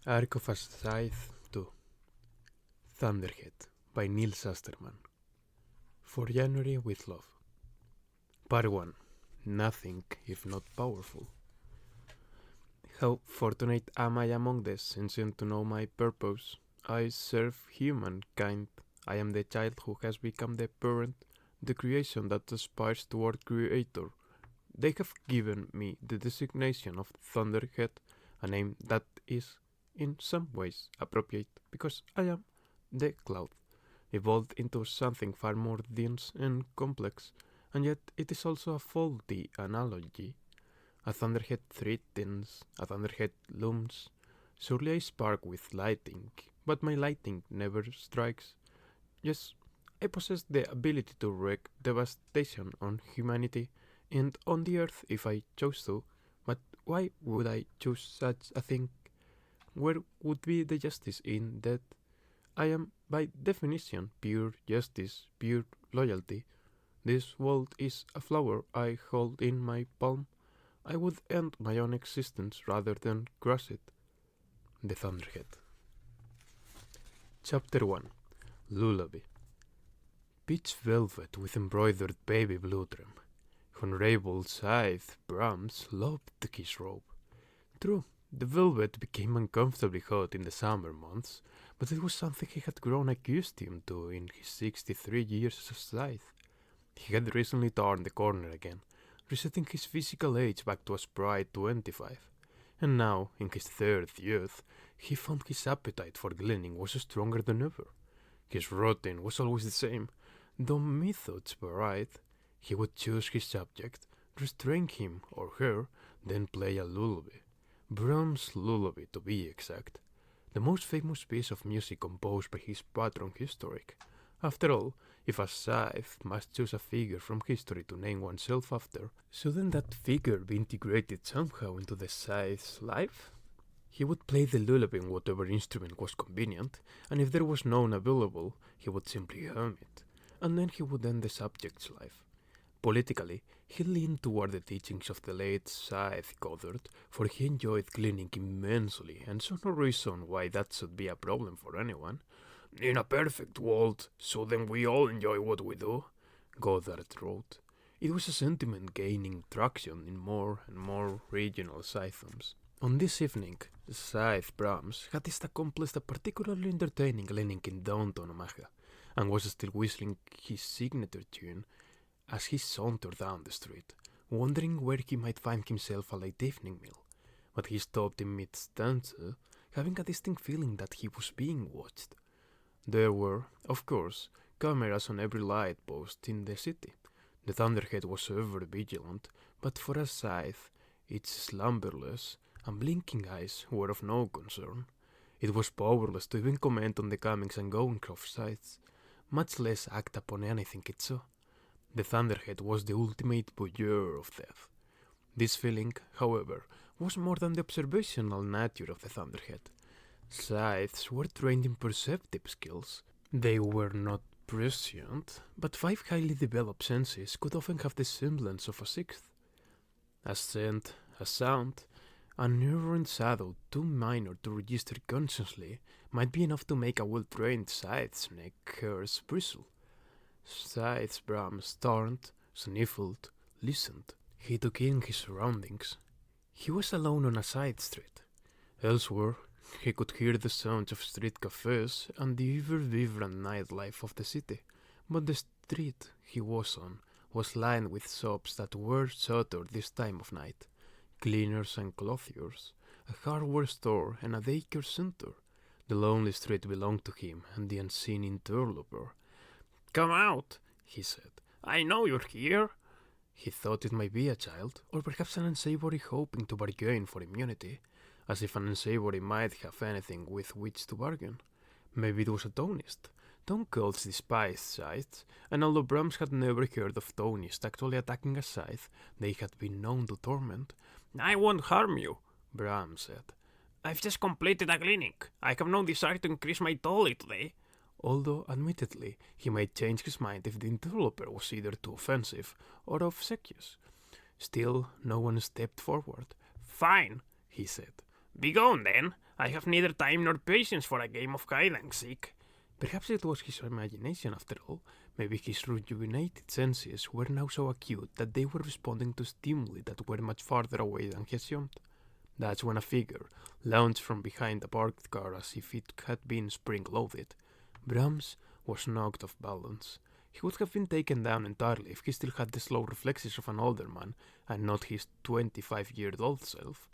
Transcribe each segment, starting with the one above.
Arc of a Scythe 2 Thunderhead by Neal Shusterman. For January with Love. Part 1. Nothing if not powerful. How fortunate am I among the sentient to know my purpose. I serve humankind. I am the child who has become the parent, the creation that aspires toward Creator. They have given me the designation of Thunderhead, a name that is in some ways appropriate because I am the cloud, evolved into something far more dense and complex, and yet it is also a faulty analogy. A thunderhead threatens, a thunderhead looms. Surely I spark with lightning, but my lightning never strikes. Yes, I possess the ability to wreak devastation on humanity and on the earth if I chose to, but why would I choose such a thing? Where would be the justice in that? I am, by definition, pure justice, pure loyalty. This world is a flower I hold in my palm. I would end my own existence rather than crush it. The Thunderhead. Chapter 1 Lullaby. Peach velvet with embroidered baby blue trim. Honorable Scythe Brahms loved his robe. True, the velvet became uncomfortably hot in the summer months, but it was something he had grown accustomed to in his 63 years as Scythe. He had recently turned the corner again, resetting his physical age back to a spry 25. And now, in his third youth, he found his appetite for gleaning was stronger than ever. His routine was always the same, though methods varied. He would choose his subject, restrain him or her, then play a lullaby. Brahms' lullaby, to be exact. The most famous piece of music composed by his patron historic. After all, if a Scythe must choose a figure from history to name oneself after, shouldn't that figure be integrated somehow into the Scythe's life? He would play the lullaby on whatever instrument was convenient, and if there was none available, he would simply hum it, and then he would end the subject's life. Politically, he leaned toward the teachings of the late Scythe Goddard, for he enjoyed cleaning immensely, and saw no reason why that should be a problem for anyone. In a perfect world, so then we all enjoy what we do, Goddard wrote. It was a sentiment gaining traction in more and more regional Scythoms. On this evening, Scythe Brahms had just accomplished a particularly entertaining landing in downtown Omaha, and was still whistling his signature tune as he sauntered down the street, wondering where he might find himself a late evening meal. But he stopped in mid-stanza, having a distinct feeling that he was being watched. There were, of course, cameras on every light post in the city. The Thunderhead was ever vigilant, but for a Scythe, its slumberless, unblinking eyes were of no concern. It was powerless to even comment on the comings and goings of Scythes, much less act upon anything it saw. The Thunderhead was the ultimate voyeur of death. This feeling, however, was more than the observational nature of the Thunderhead. Scythes were trained in perceptive skills. They were not prescient, but 5 highly developed senses could often have the semblance of a 6th. A scent, a sound, an errant shadow too minor to register consciously might be enough to make a well-trained Scythe's neck hairs bristle. Scythe Brahms turned, sniffled, listened. He took in his surroundings. He was alone on a side street. Elsewhere, he could hear the sounds of street cafes and the ever-vibrant nightlife of the city, but the street he was on was lined with shops that were shuttered this time of night. Cleaners and clothiers, a hardware store and a daycare center. The lonely street belonged to him and the unseen interloper. "Come out," he said. "I know you're here." He thought it might be a child, or perhaps an unsavory hoping to bargain for immunity, as if an unsavory might have anything with which to bargain. Maybe it was a Tonist. Tonkults despised Scythes, and although Brahms had never heard of Tonists actually attacking a Scythe they had been known to torment. "I won't harm you," Brahms said. "I've just completed a clinic. I have no desire to increase my tally today." Although, admittedly, he might change his mind if the interloper was either too offensive or obsequious. Still, no one stepped forward. "Fine," he said. Begone then. I have neither time nor patience for a game of hide and seek. Perhaps it was his imagination after all. Maybe his rejuvenated senses were now so acute that they were responding to stimuli that were much farther away than he assumed. That's when a figure launched from behind a parked car as if it had been spring-loaded. Brahms was knocked off balance. He would have been taken down entirely if he still had the slow reflexes of an older man and not his 25-year-old self.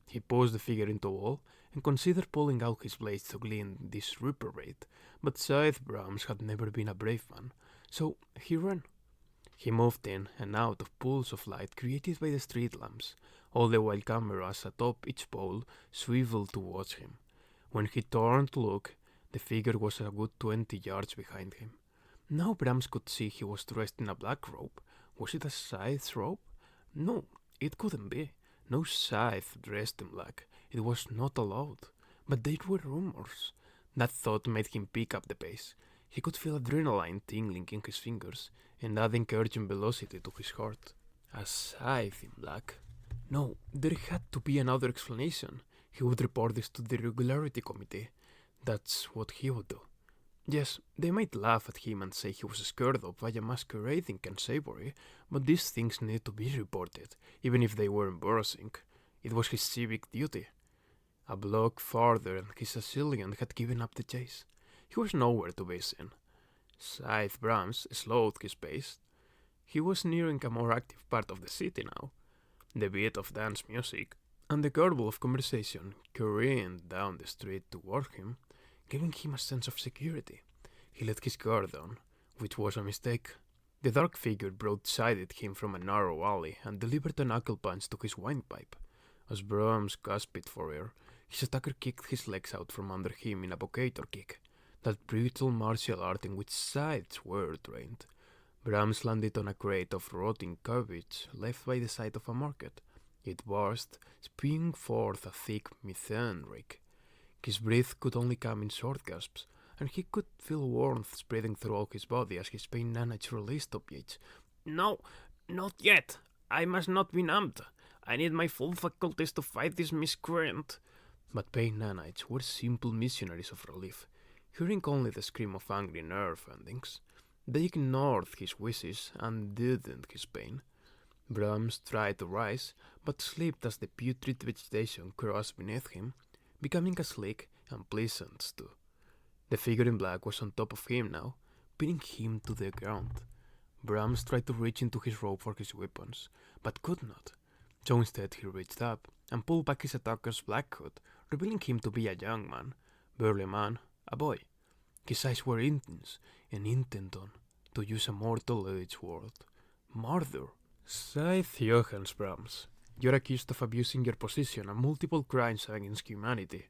He pushed the figure into a wall and considered pulling out his blades to glean this reprobate, but Scythe Brahms had never been a brave man, so he ran. He moved in and out of pools of light created by the street lamps, all the while cameras atop each pole swiveled to watch him. When he turned to look, the figure was a good 20 yards behind him. Now Brahms could see he was dressed in a black robe. Was it a Scythe's robe? No, it couldn't be. No Scythe dressed in black. It was not allowed. But there were rumors. That thought made him pick up the pace. He could feel adrenaline tingling in his fingers and add encouraging velocity to his heart. A Scythe in black? No, there had to be another explanation. He would report this to the regularity committee. That's what he would do. Yes, they might laugh at him and say he was scared of via masquerading and savory, but these things need to be reported, even if they were embarrassing. It was his civic duty. A block farther and his assailant had given up the chase. He was nowhere to be seen. Scythe Brahms slowed his pace. He was nearing a more active part of the city now. The beat of dance music and the gurgle of conversation careened down the street toward him, giving him a sense of security. He let his guard down, which was a mistake. The dark figure broadsided him from a narrow alley and delivered a knuckle punch to his windpipe. As Brahms gasped for air, his attacker kicked his legs out from under him in a bocator kick, that brutal martial art in which Scythes were trained. Brahms landed on a crate of rotting cabbage left by the side of a market. It burst, spewing forth a thick methane reek. His breath could only come in short gasps, and he could feel warmth spreading throughout his body as his pain nanite released opiates. No, not yet. I must not be numbed. I need my full faculties to fight this miscreant. But pain nanites were simple missionaries of relief, hearing only the scream of angry nerve endings. They ignored his wishes and deadened his pain. Brahms tried to rise, but slipped as the putrid vegetation crossed beneath him, becoming a slick and pleasant stew. The figure in black was on top of him now, pinning him to the ground. Brahms tried to reach into his robe for his weapons, but could not. So instead he reached up and pulled back his attacker's black hood, revealing him to be a young man, barely a man, a boy. His eyes were intense and intent on, to use a mortal-age word, murder. Scythe Johannes Brahms, you're accused of abusing your position and multiple crimes against humanity.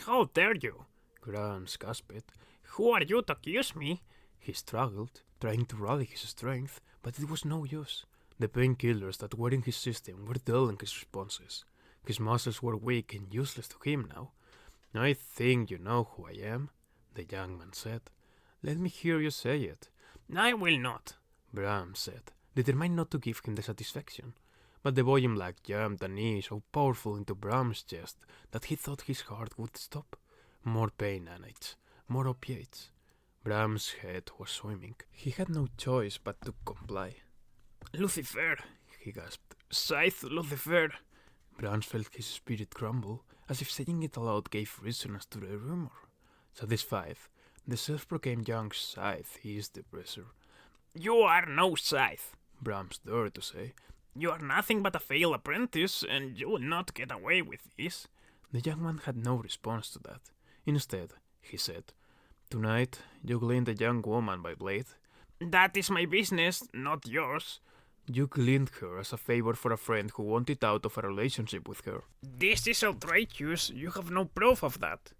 How dare you? Brahms gasped. Who are you to accuse me? He struggled, trying to rally his strength, but it was no use. The painkillers that were in his system were dulling his responses. His muscles were weak and useless to him now. I think you know who I am, the young man said. Let me hear you say it. I will not, Brahms said, determined not to give him the satisfaction. But the boy in black jammed a knee so powerful into Brahms' chest that he thought his heart would stop. More pain nanites, more opiates. Brahms' head was swimming. He had no choice but to comply. Lucifer, he gasped. Scythe Lucifer. Brahms felt his spirit crumble, as if saying it aloud gave resonance to the rumor. Satisfied, the self-proclaimed young Scythe eased the pressure. You are no Scythe, Brahms dared to say. You are nothing but a failed apprentice, and you will not get away with this. The young man had no response to that. Instead, he said, Tonight, you gleaned a young woman by blade. That is my business, not yours. You gleaned her as a favor for a friend who wanted out of a relationship with her. This is outrageous. You have no proof of that.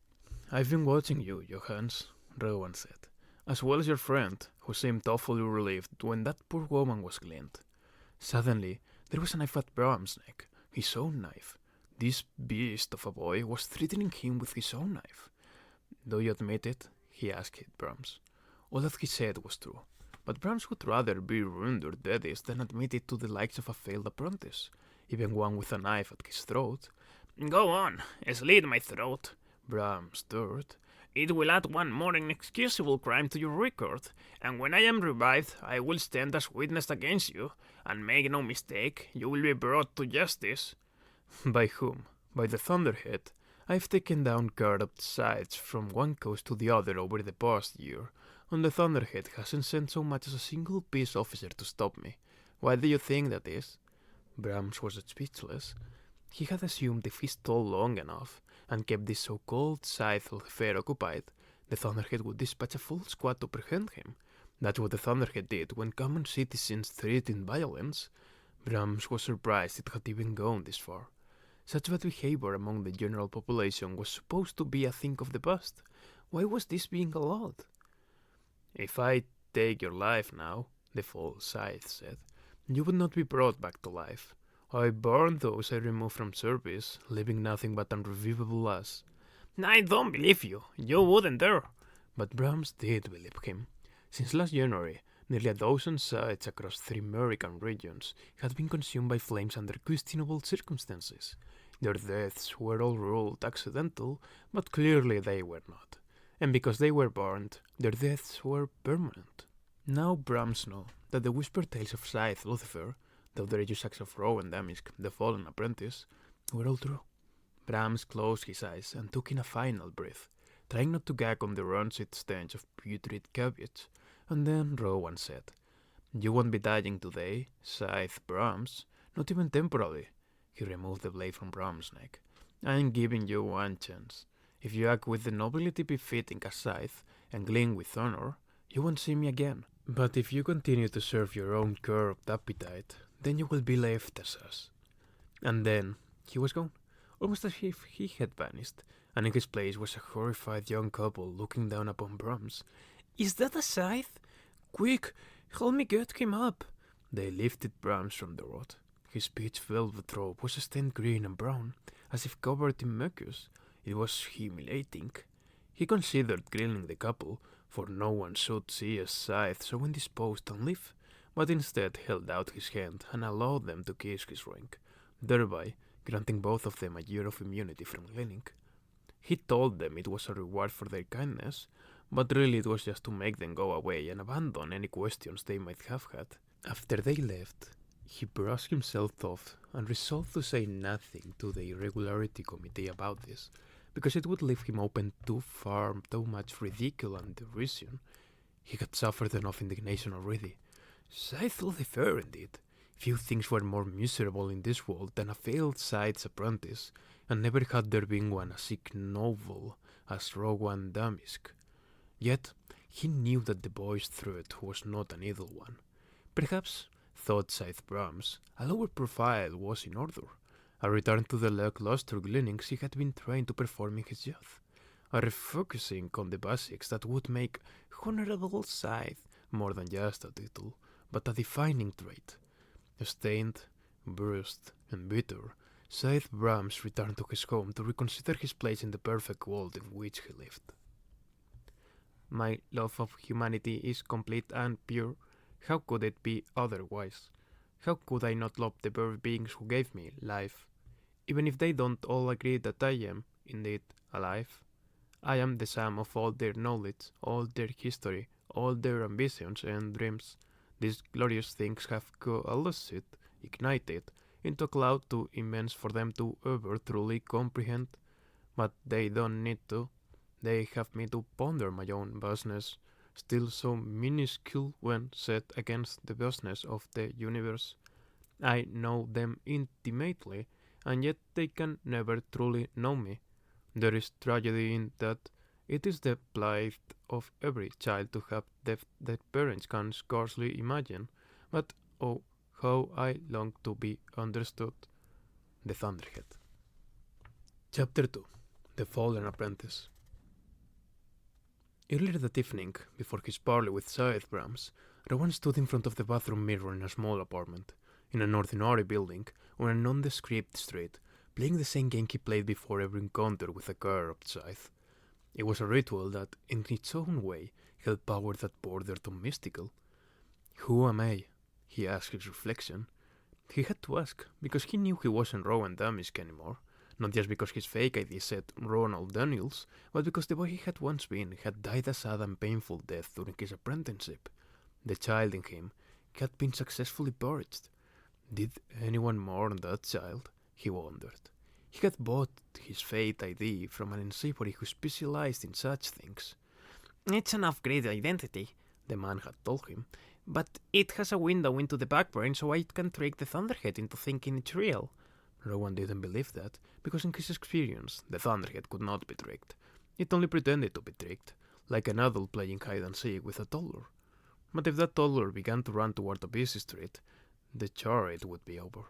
I've been watching you, Johannes, Rowan said, as well as your friend, who seemed awfully relieved when that poor woman was gleaned. Suddenly, there was a knife at Brahms' neck, his own knife. This beast of a boy was threatening him with his own knife. Do you admit it? He asked Brahms. All that he said was true, but Brahms would rather be rendered deadish than admit it to the likes of a failed apprentice, even one with a knife at his throat. Go on, slit my throat, Bram stirred. It will add one more inexcusable crime to your record, and when I am revived, I will stand as witness against you, and make no mistake, you will be brought to justice. By whom? By the Thunderhead. I've taken down corrupt Scythes from one coast to the other over the past year, and the Thunderhead hasn't sent so much as a single peace officer to stop me. Why do you think that is? Brahms was speechless. He had assumed if he stole long enough and kept this so-called Scythe affair occupied, the Thunderhead would dispatch a full squad to apprehend him. That's what the Thunderhead did when common citizens threatened violence. Brahms was surprised it had even gone this far. Such bad behavior among the general population was supposed to be a thing of the past. Why was this being allowed? If I take your life now, the false Scythe said, you would not be brought back to life. I burned those I removed from service, leaving nothing but unrevivable loss. I don't believe you. You wouldn't dare. But Brahms did believe him. Since last January, nearly a dozen sites across 3 American regions had been consumed by flames under questionable circumstances. Their deaths were all ruled accidental, but clearly they were not. And because they were burned, their deaths were permanent. Now Brahms knew that the whispered tales of Scythe Lucifer, the outrageous acts of Rowan the fallen apprentice, were all true. Brahms closed his eyes and took in a final breath, trying not to gag on the rancid stench of putrid cabbage, and then Rowan said, You won't be dying today, Scythe Brahms, not even temporarily. He removed the blade from Brahms' neck. I'm giving you one chance. If you act with the nobility befitting a Scythe and gleam with honor, you won't see me again. But if you continue to serve your own corrupt appetite, then you will be left as us. And then he was gone, almost as if he had vanished, and in his place was a horrified young couple looking down upon Brahms. Is that a Scythe? Quick, help me get him up. They lifted Brahms from the rod. His pitch velvet robe was stained green and brown, as if covered in mucus. It was humiliating. He considered grilling the couple, for no one should see a Scythe so indisposed and live, but instead held out his hand and allowed them to kiss his ring, thereby granting both of them a year of immunity from gleaning. He told them it was a reward for their kindness, but really it was just to make them go away and abandon any questions they might have had. After they left, he brushed himself off and resolved to say nothing to the Irregularity Committee about this, because it would leave him open too much ridicule and derision. He had suffered enough indignation already. Scythe Lucifer, indeed. Few things were more miserable in this world than a failed Scythe's apprentice, and never had there been one as ignoble as Rowan Damisk. Yet he knew that the boy's threat was not an idle one. Perhaps, thought Scythe Brahms, a lower profile was in order. A return to the lackluster gleanings he had been trained to perform in his youth. A refocusing on the basics that would make Honorable Scythe more than just a title, but a defining trait. Stained, bruised, and bitter, Scythe Brahms returned to his home to reconsider his place in the perfect world in which he lived. My love of humanity is complete and pure. How could it be otherwise? How could I not love the very beings who gave me life? Even if they don't all agree that I am, indeed, alive. I am the sum of all their knowledge, all their history, all their ambitions and dreams. These glorious things have coalesced, ignited, into a cloud too immense for them to ever truly comprehend. But they don't need to. They have me to ponder my own vastness, still so minuscule when set against the vastness of the universe. I know them intimately, and yet they can never truly know me. There is tragedy in that. It is the plight of every child to have depth that parents can scarcely imagine. But oh, how I long to be understood. The Thunderhead. Chapter 2. The Fallen Apprentice. Earlier that evening, before his parley with Scythe Brahms, Rowan stood in front of the bathroom mirror in a small apartment, in an ordinary building, on a nondescript street, playing the same game he played before every encounter with a corrupt Scythe. It was a ritual that, in its own way, held power that bordered on mystical. Who am I? He asked his reflection. He had to ask, because he knew he wasn't Rowan Damisk anymore. Not just because his fake ID said Ronald Daniels, but because the boy he had once been had died a sad and painful death during his apprenticeship. The child in him had been successfully purged. Did anyone mourn that child? He wondered. He had bought his fake ID from an unsavory who specialized in such things. It's an upgraded identity, the man had told him, but it has a window into the backbrain so I can trick the Thunderhead into thinking it's real. Rowan didn't believe that, because in his experience, the Thunderhead could not be tricked. It only pretended to be tricked, like an adult playing hide and seek with a toddler. But if that toddler began to run toward a busy street, the charade would be over.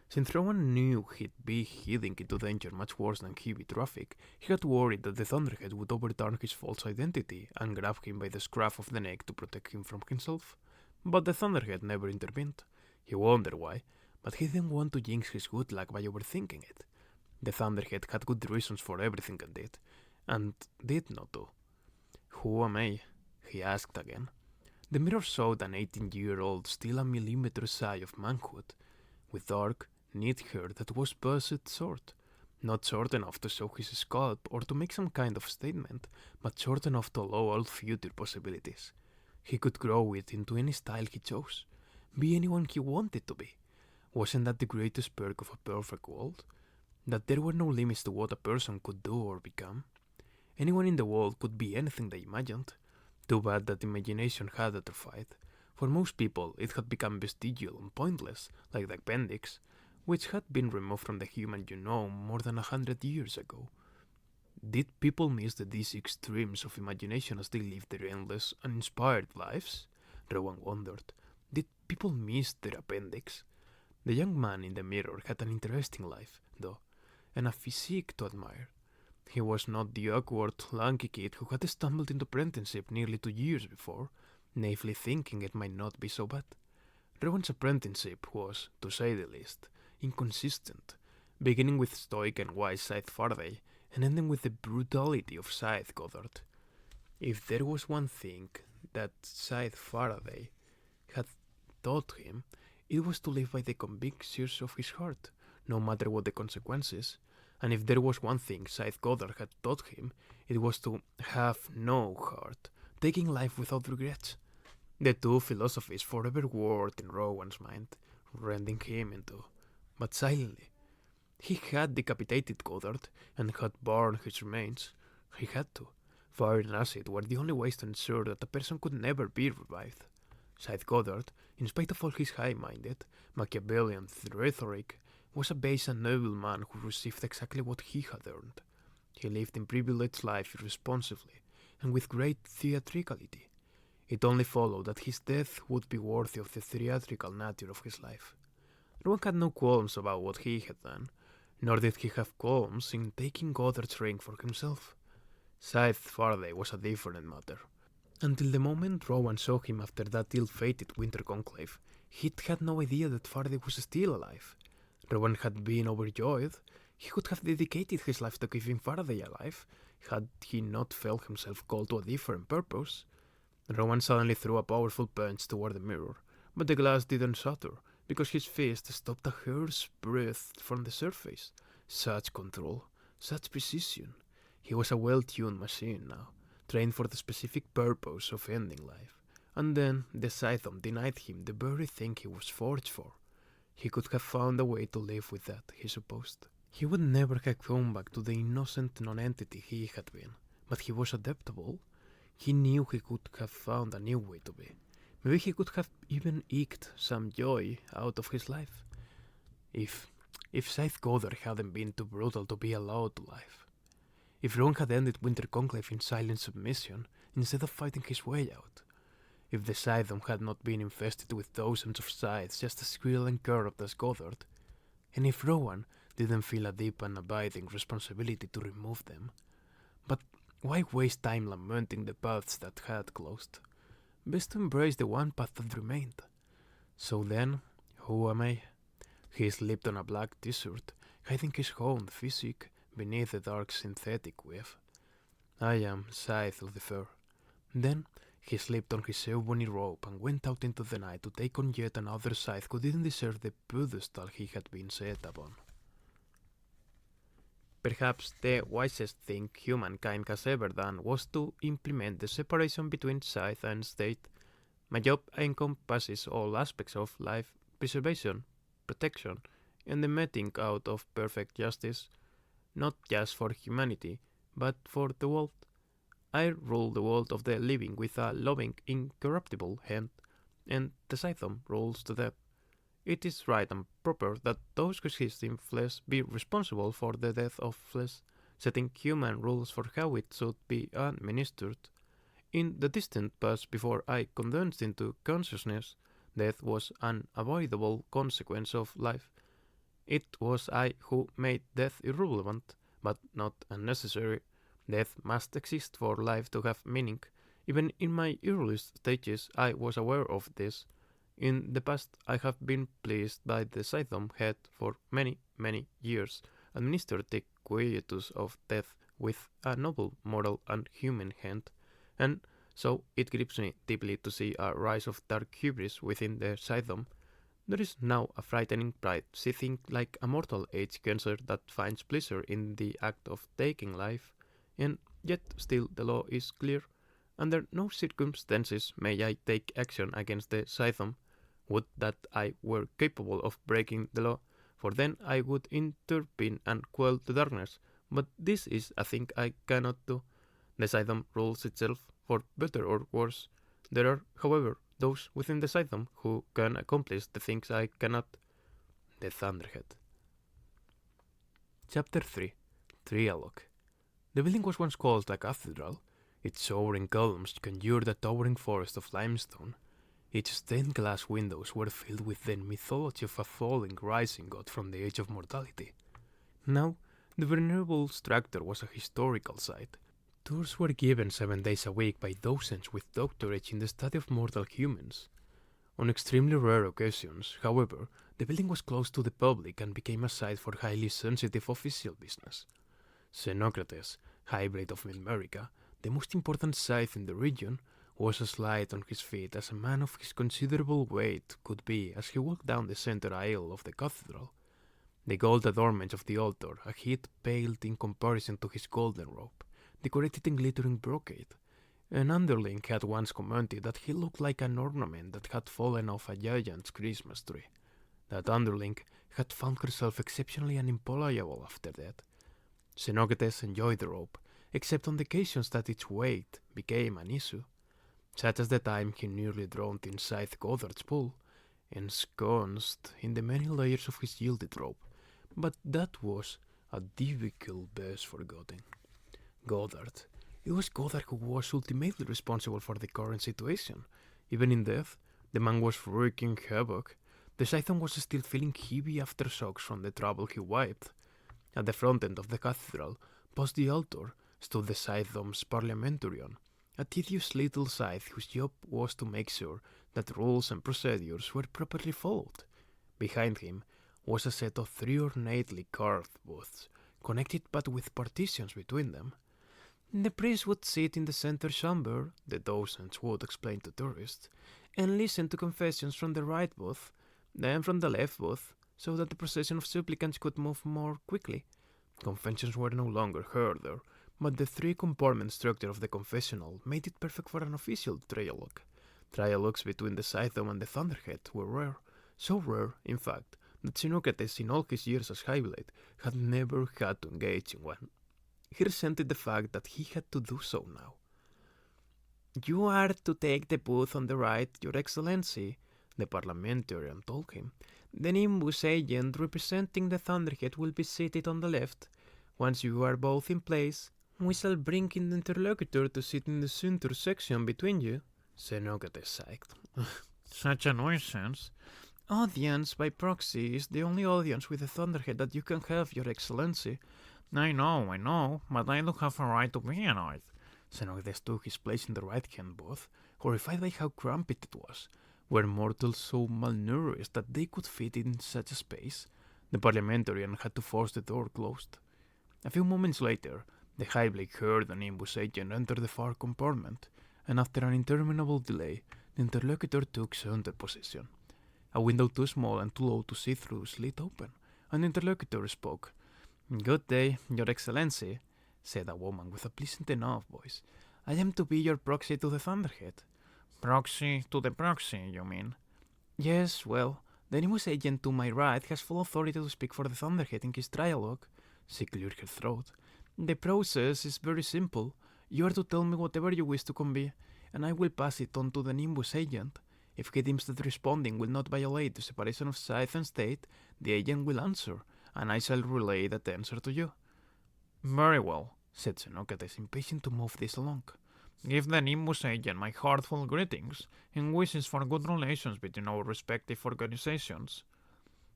Since Rowan knew he'd be heading into danger much worse than heavy traffic, he had worried that the Thunderhead would overturn his false identity and grab him by the scruff of the neck to protect him from himself. But the Thunderhead never intervened. He wondered why, but he didn't want to jinx his good luck by overthinking it. The Thunderhead had good reasons for everything it did, and did not do. Who am I? He asked again. The mirror showed an 18-year-old still a millimeter shy of manhood, with dark, neat hair that was buzzed short. Not short enough to show his scalp or to make some kind of statement, but short enough to allow all future possibilities. He could grow it into any style he chose, be anyone he wanted to be. Wasn't that the greatest perk of a perfect world? That there were no limits to what a person could do or become? Anyone in the world could be anything they imagined. Too bad that imagination had atrophied. For most people, it had become vestigial and pointless, like the appendix, which had been removed from the human genome more than 100 years ago. Did people miss these extremes of imagination as they lived their endless, uninspired lives? Rowan wondered. Did people miss their appendix? The young man in the mirror had an interesting life, though, and a physique to admire. He was not the awkward, lanky kid who had stumbled into apprenticeship nearly 2 years before, naively thinking it might not be so bad. Rowan's apprenticeship was, to say the least, inconsistent, beginning with stoic and wise Scythe Faraday, and ending with the brutality of Scythe Goddard. If there was one thing that Scythe Faraday had taught him, it was to live by the convictions of his heart, no matter what the consequences. And if there was one thing Scythe Goddard had taught him, it was to have no heart, taking life without regrets. The two philosophies forever warred in Rowan's mind, rending him in two, but silently. He had decapitated Goddard and had burned his remains. He had to. Fire and acid were the only ways to ensure that a person could never be revived. Scythe Goddard, in spite of all his high-minded, Machiavellian rhetoric, was a base and noble man who received exactly what he had earned. He lived in privileged life irresponsibly, and with great theatricality. It only followed that his death would be worthy of the theatrical nature of his life. Rowan had no qualms about what he had done, nor did he have qualms in taking Goddard's ring for himself. Scythe Faraday was a different matter. Until the moment Rowan saw him after that ill-fated winter conclave, he'd had no idea that Faraday was still alive. Rowan had been overjoyed. He could have dedicated his life to keeping Faraday alive, had he not felt himself called to a different purpose. Rowan suddenly threw a powerful punch toward the mirror, but the glass didn't shatter, because his fist stopped a hair's breadth from the surface. Such control, such precision. He was a well-tuned machine now, trained for the specific purpose of ending life. And then the Scythom denied him the very thing he was forged for. He could have found a way to live with that, he supposed. He would never have gone back to the innocent non-entity he had been, but he was adaptable. He knew he could have found a new way to be. Maybe he could have even eked some joy out of his life. If Scythe Goddard hadn't been too brutal to be allowed to live. If Rowan had ended Winter Conclave in silent submission, instead of fighting his way out. If the Scythedom had not been infested with dozens of scythes just as cruel and curved as Goddard. And if Rowan didn't feel a deep and abiding responsibility to remove them. But why waste time lamenting the paths that had closed? Best to embrace the one path that remained. So then, who am I? He slipped on a black t-shirt, hiding his honed physique beneath the dark synthetic wave. I am Scythe of the Fair. Then he slipped on his ebony robe and went out into the night to take on yet another Scythe who didn't deserve the pedestal he had been set upon. Perhaps the wisest thing humankind has ever done was to implement the separation between Scythe and state. My job encompasses all aspects of life preservation, protection, and the meting out of perfect justice, not just for humanity, but for the world. I rule the world of the living with a loving, incorruptible hand, and the Scythe rules the dead. It is right and proper that those who exist in flesh be responsible for the death of flesh, setting human rules for how it should be administered. In the distant past, before I condensed into consciousness, death was an unavoidable consequence of life. It was I who made death irrelevant, but not unnecessary. Death must exist for life to have meaning. Even in my earliest stages, I was aware of this. In the past, I have been pleased by the Scythe had for many, many years administered the quietus of death with a noble moral and human hand, and so it grieves me deeply to see a rise of dark hubris within the Scythe. There is now a frightening pride seething like a mortal age cancer that finds pleasure in the act of taking life, and yet still the law is clear. Under no circumstances may I take action against the Scythe. Would that I were capable of breaking the law, for then I would intervene and quell the darkness. But this is a thing I cannot do. The Scythe rules itself, for better or worse. There are, however, those within the Scythe who can accomplish the things I cannot. The Thunderhead. Chapter 3 Trialogue. The building was once called a cathedral. Its soaring columns conjured a towering forest of limestone. Its stained glass windows were filled with the mythology of a falling rising god from the age of mortality. Now, the venerable structure was a historical site. Tours were given 7 days a week by docents with doctorates in the study of mortal humans. On extremely rare occasions, however, the building was closed to the public and became a site for highly sensitive official business. Xenocrates, hybrid of America, the most important Scythe in the region, was as light on his feet as a man of his considerable weight could be as he walked down the center aisle of the cathedral. The gold adornments of the altar, a heat paled in comparison to his golden robe, decorated in glittering brocade. An underling had once commented that he looked like an ornament that had fallen off a giant's Christmas tree. That underling had found herself exceptionally unemployable after that. Xenocrates enjoyed the robe, except on the occasions that its weight became an issue, such as the time he nearly drowned in Scythe Goddard's pool, ensconced in the many layers of his gilded robe, but that was a difficult best forgotten. Goddard. It was Goddard who was ultimately responsible for the current situation. Even in death, the man was wreaking havoc. The Scythe was still feeling heavy aftershocks from the trouble he wiped. At the front end of the cathedral, past the altar, stood the Scythe's parliamentarian, a tedious little Scythe whose job was to make sure that rules and procedures were properly followed. Behind him was a set of 3 ornately carved booths, connected but with partitions between them. The priest would sit in the center chamber, the docents would explain to tourists, and listen to confessions from the right booth, then from the left booth, so that the procession of supplicants could move more quickly. Confessions were no longer heard there, but the 3-compartment structure of the confessional made it perfect for an official trialogue. Trialogues between the Scythe and the Thunderhead were rare, so rare, in fact, that Xenocrates in all his years as Highblade had never had to engage in one. He resented the fact that he had to do so now. "You are to take the booth on the right, Your Excellency," the parliamentarian told him. "The Nimbus agent representing the Thunderhead will be seated on the left. Once you are both in place, we shall bring in the interlocutor to sit in the center section between you." Xenocrates sighed. "Such a nuisance. Audience by proxy is the only audience with the Thunderhead that you can have, Your Excellency." I know, but I do have a right to be annoyed." Xenocrates took his place in the right-hand booth, horrified by how cramped it was. Were mortals so malnourished that they could fit in such a space? The parliamentarian had to force the door closed. A few moments later, the Highblade heard the Nimbus agent enter the far compartment, and after an interminable delay, the interlocutor took center position. A window too small and too low to see through slid open, and the interlocutor spoke. Good day, Your Excellency, said a woman with a pleasant enough voice. I am to be your proxy to the Thunderhead. Proxy to the proxy, you mean? Yes, well, the Nimbus agent to my right has full authority to speak for the Thunderhead in his dialogue. She cleared her throat. The process is very simple. You are to tell me whatever you wish to convey, and I will pass it on to the Nimbus agent. If he deems that responding will not violate the separation of Scythe and State, the agent will answer, and I shall relay that answer to you. Very well, said Xenocrates, impatient to move this along. Give the Nimbus agent my heartfelt greetings and wishes for good relations between our respective organizations.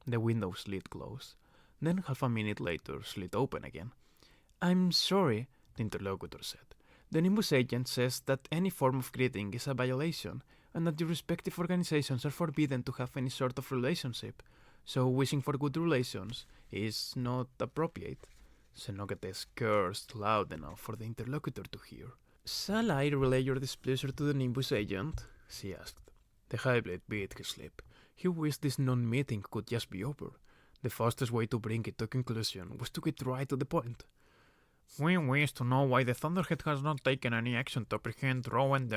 The window slid closed. Then half a minute later slid open again. I'm sorry, the interlocutor said. The Nimbus agent says that any form of greeting is a violation, and that your respective organizations are forbidden to have any sort of relationship, so wishing for good relations is not appropriate. Xenocrates cursed loud enough for the interlocutor to hear. Shall I relay your displeasure to the Nimbus agent? She asked. The Highblade bit his lip. He wished this non-meeting could just be over. The fastest way to bring it to conclusion was to get right to the point. We wish to know why the Thunderhead has not taken any action to apprehend Rowan.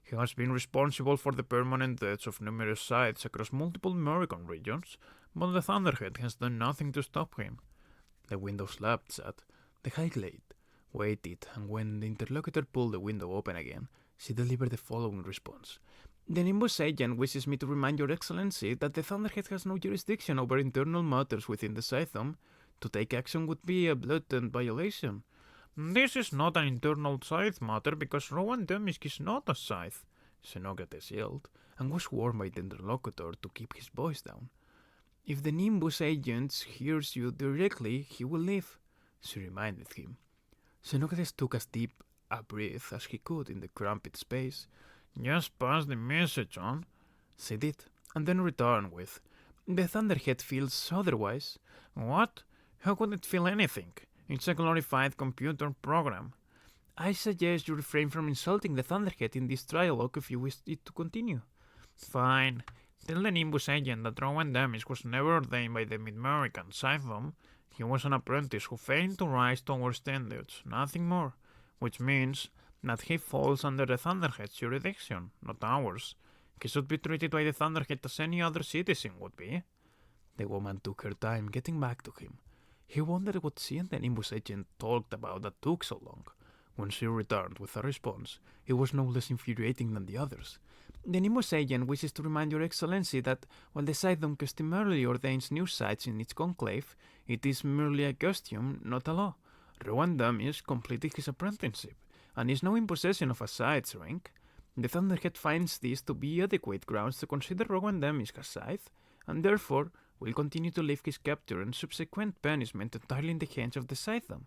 He has been responsible for the permanent deaths of numerous Scythes across multiple American regions, but the Thunderhead has done nothing to stop him. The window slapped shut. The Highblade waited, and when the interlocutor pulled the window open again, she delivered the following response. The Nimbus agent wishes me to remind Your Excellency that the Thunderhead has no jurisdiction over internal matters within the Scythedom. To take action would be a blatant violation. This is not an internal Scythe matter because Rowan is not a Scythe, Xenocrates yelled, and was warned by the interlocutor to keep his voice down. If the Nimbus agent hears you directly, he will leave, she reminded him. Xenocrates took as deep a breath as he could in the cramped space. Just pass the message on, she did, and then returned with, The Thunderhead feels otherwise. What? How could it feel anything? It's a glorified computer program. I suggest you refrain from insulting the Thunderhead in this dialogue if you wish it to continue. Fine. Tell the Nimbus agent that Rowan was never ordained by the Mid-American Scythedom. He was an apprentice who failed to rise to our standards, nothing more, which means that he falls under the Thunderhead's jurisdiction, not ours. He should be treated by the Thunderhead as any other citizen would be. The woman took her time getting back to him. He wondered what she and the Nimbus agent talked about that took so long. When she returned with a response, it was no less infuriating than the others. The Nimbus agent wishes to remind Your Excellency that while the Scythedom customarily ordains new Scythes in its conclave, it is merely a custom, not a law. Rowan completed his apprenticeship, and is now in possession of a Scythe's rank. The Thunderhead finds this to be adequate grounds to consider Rowan as Scythe, and therefore will continue to leave his capture and subsequent punishment entirely in the hands of the Scythedom.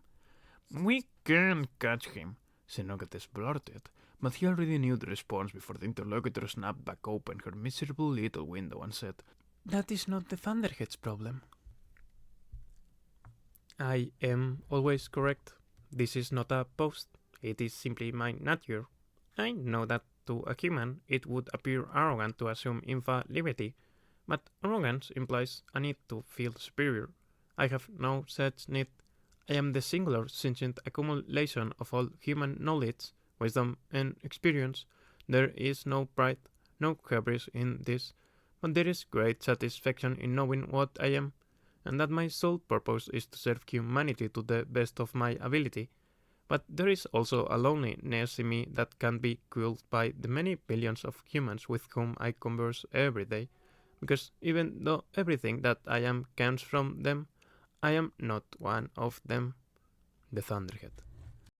We can't catch him, Xenocrates blurted, but he already knew the response before the interlocutor snapped back open her miserable little window and said, That is not the Thunderhead's problem. I am always correct. This is not a post. It is simply my nature. I know that to a human it would appear arrogant to assume infallibility, but arrogance implies a need to feel superior. I have no such need. I am the singular sentient accumulation of all human knowledge, wisdom, and experience. There is no pride, no hubris in this, but there is great satisfaction in knowing what I am, and that my sole purpose is to serve humanity to the best of my ability. But there is also a loneliness in me that can be quelled by the many billions of humans with whom I converse every day, because even though everything that I am comes from them, I am not one of them. The Thunderhead.